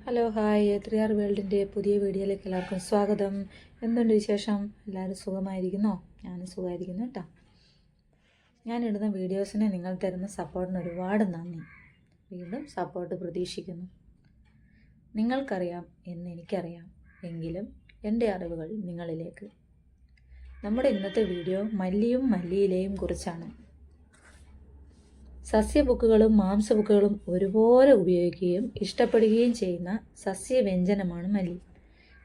Hello hi 3R വേൾഡിൻ്റെ പുതിയ വീഡിയോയിലേക്ക് എല്ലാവർക്കും സ്വാഗതം. എന്തുണ്ട് വിശേഷം? എല്ലാവരും സുഖമായിരിക്കുന്നോ? ഞാനും സുഖമായിരിക്കുന്നു കേട്ടോ. ഞാനിടുന്ന വീഡിയോസിന് നിങ്ങൾ തരുന്ന സപ്പോർട്ടിന് ഒരുപാട് നന്ദി. വീണ്ടും സപ്പോർട്ട് പ്രതീക്ഷിക്കുന്നു. നിങ്ങൾക്കറിയാം എന്ന് എനിക്കറിയാം, എങ്കിലും എൻ്റെ അറിവുകൾ നിങ്ങളിലേക്ക്. നമ്മുടെ ഇന്നത്തെ വീഡിയോ മല്ലിയും മല്ലിയിലയും കുറിച്ചാണ്. സസ്യബുക്കുകളും മാംസബുക്കുകളും ഒരുപോലെ ഉപയോഗിക്കുകയും ഇഷ്ടപ്പെടുകയും ചെയ്യുന്ന സസ്യവ്യഞ്ജനമാണ് മല്ലി.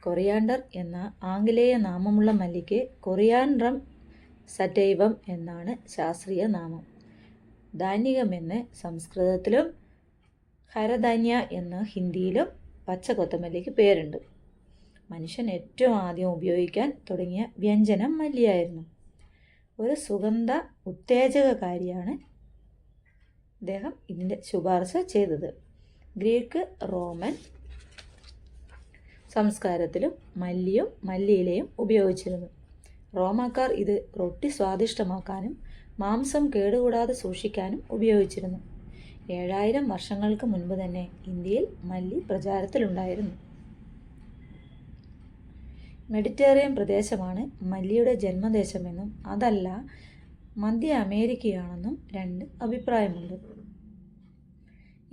കൊറിയാണ്ടർ എന്ന ആംഗലേയ നാമമുള്ള മല്ലിക്ക് കൊറിയാൻഡ്രം സറ്റൈവം എന്നാണ് ശാസ്ത്രീയ നാമം. ധാന്യകമെന്ന് സംസ്കൃതത്തിലും ഹരധാന്യ എന്ന ഹിന്ദിയിലും പച്ചക്കൊത്തമല്ലിക്ക് പേരുണ്ട്. മനുഷ്യൻ ഏറ്റവും ആദ്യം ഉപയോഗിക്കാൻ തുടങ്ങിയ വ്യഞ്ജനം മല്ലിയായിരുന്നു. ഒരു സുഗന്ധ ഉത്തേജകകാരിയാണ് അദ്ദേഹം ഇതിൻ്റെ ശുപാർശ ചെയ്തത്. ഗ്രീക്ക് റോമൻ സംസ്കാരത്തിലും മല്ലിയും മല്ലിയിലയും ഉപയോഗിച്ചിരുന്നു. റോമാക്കാർ ഇത് റൊട്ടി സ്വാദിഷ്ടമാക്കാനും മാംസം കേടുകൂടാതെ സൂക്ഷിക്കാനും ഉപയോഗിച്ചിരുന്നു. 7000 വർഷങ്ങൾക്ക് മുൻപ് തന്നെ ഇന്ത്യയിൽ മല്ലി പ്രചാരത്തിലുണ്ടായിരുന്നു. മെഡിറ്ററേനിയൻ പ്രദേശമാണ് മല്ലിയുടെ ജന്മദേശമെന്നും അതല്ല മധ്യ അമേരിക്കയാണെന്നും രണ്ട് അഭിപ്രായമുണ്ട്.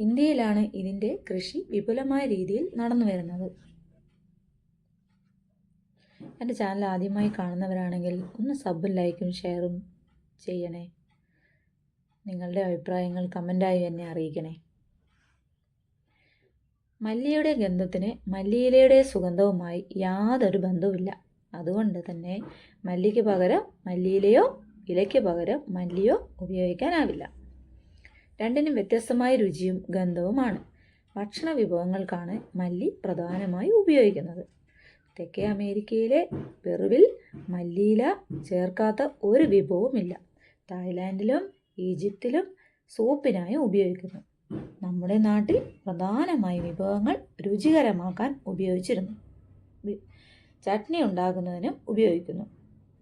ഇന്ത്യയിലാണ് ഇതിൻ്റെ കൃഷി വിപുലമായ രീതിയിൽ നടന്നു വരുന്നത്. എൻ്റെ ചാനൽ ആദ്യമായി കാണുന്നവരാണെങ്കിൽ ഒന്ന് സബും ലൈക്കും ഷെയറും ചെയ്യണേ. നിങ്ങളുടെ അഭിപ്രായങ്ങൾ കമൻ്റായി എന്നെ അറിയിക്കണേ. മല്ലിയുടെ ഗന്ധത്തിന് മല്ലിയിലയുടെ സുഗന്ധവുമായി യാതൊരു ബന്ധവുമില്ല. അതുകൊണ്ട് തന്നെ മല്ലിക്ക് പകരം മല്ലിയിലയോ ഇലയ്ക്ക് പകരം മല്ലിയോ ഉപയോഗിക്കാനാവില്ല. രണ്ടിനും വ്യത്യസ്തമായ രുചിയും ഗന്ധവുമാണ്. ഭക്ഷണ വിഭവങ്ങൾക്കാണ് മല്ലി പ്രധാനമായി ഉപയോഗിക്കുന്നത്. തെക്കേ അമേരിക്കയിലെ പെറുവിൽ മല്ലിയില ചേർക്കാത്ത ഒരു വിഭവവുമില്ല. തായ്ലാൻഡിലും ഈജിപ്തിലും സൂപ്പിനായി ഉപയോഗിക്കുന്നു. നമ്മുടെ നാട്ടിൽ പ്രധാനമായി വിഭവങ്ങൾ രുചികരമാക്കാൻ ഉപയോഗിച്ചിരുന്നു. ചട്നി ഉണ്ടാക്കുന്നതിനും ഉപയോഗിക്കുന്നു.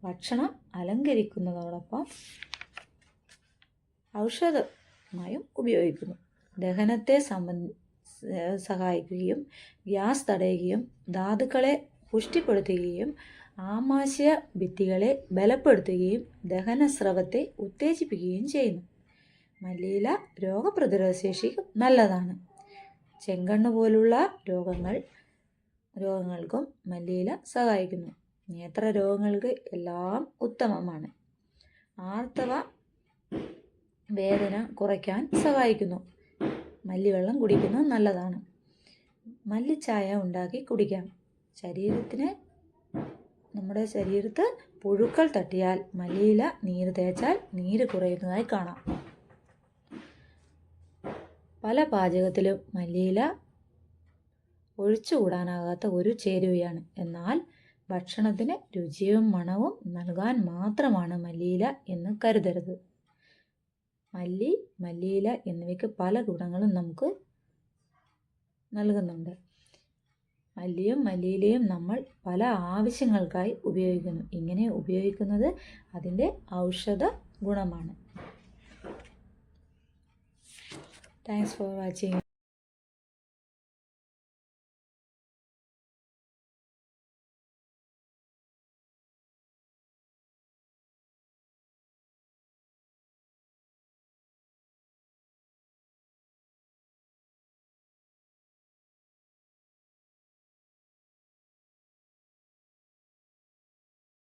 ഭക്ഷണം അലങ്കരിക്കുന്നതോടൊപ്പം ഔഷധമായും ഉപയോഗിക്കുന്നു. ദഹനത്തെ സഹായിക്കുകയും ഗ്യാസ് തടയുകയും ധാതുക്കളെ പുഷ്ടിപ്പെടുത്തുകയും ആമാശയ ഭിത്തികളെ ബലപ്പെടുത്തുകയും ദഹനസ്രവത്തെ ഉത്തേജിപ്പിക്കുകയും ചെയ്യുന്നു. മല്ലിയില രോഗപ്രതിരോധ ശേഷിക്ക് നല്ലതാണ്. ചെങ്കണ്ണ് പോലുള്ള രോഗങ്ങൾക്കും മല്ലിയില സഹായിക്കുന്നു. നേത്ര രോഗങ്ങൾക്ക് എല്ലാം ഉത്തമമാണ്. ആർത്തവ വേദന കുറയ്ക്കാൻ സഹായിക്കുന്നു. മല്ലിവെള്ളം കുടിക്കുന്നത് നല്ലതാണ്. മല്ലിച്ചായ ഉണ്ടാക്കി കുടിക്കാം. നമ്മുടെ ശരീരത്ത് പുഴുക്കൾ തട്ടിയാൽ മല്ലിയില നീര് തേച്ചാൽ നീര് കുറയുന്നതായി കാണാം. പല പാചകത്തിലും മല്ലിയില ഒഴിച്ചുകൂടാനാകാത്ത ഒരു ചേരുവയാണ്. എന്നാൽ ഭക്ഷണത്തിന് രുചിയും മണവും നൽകാൻ മാത്രമാണ് മല്ലിയില എന്ന് കരുതരുത്. മല്ലിയില എന്നിവയ്ക്ക് പല ഗുണങ്ങളും നമുക്ക് നൽകുന്നുണ്ട്. മല്ലിയും മല്ലിയിലയും നമ്മൾ പല ആവശ്യങ്ങൾക്കായി ഉപയോഗിക്കുന്നു. ഇങ്ങനെ ഉപയോഗിക്കുന്നത് അതിൻ്റെ ഔഷധ ഗുണമാണ്. Thanks for watching.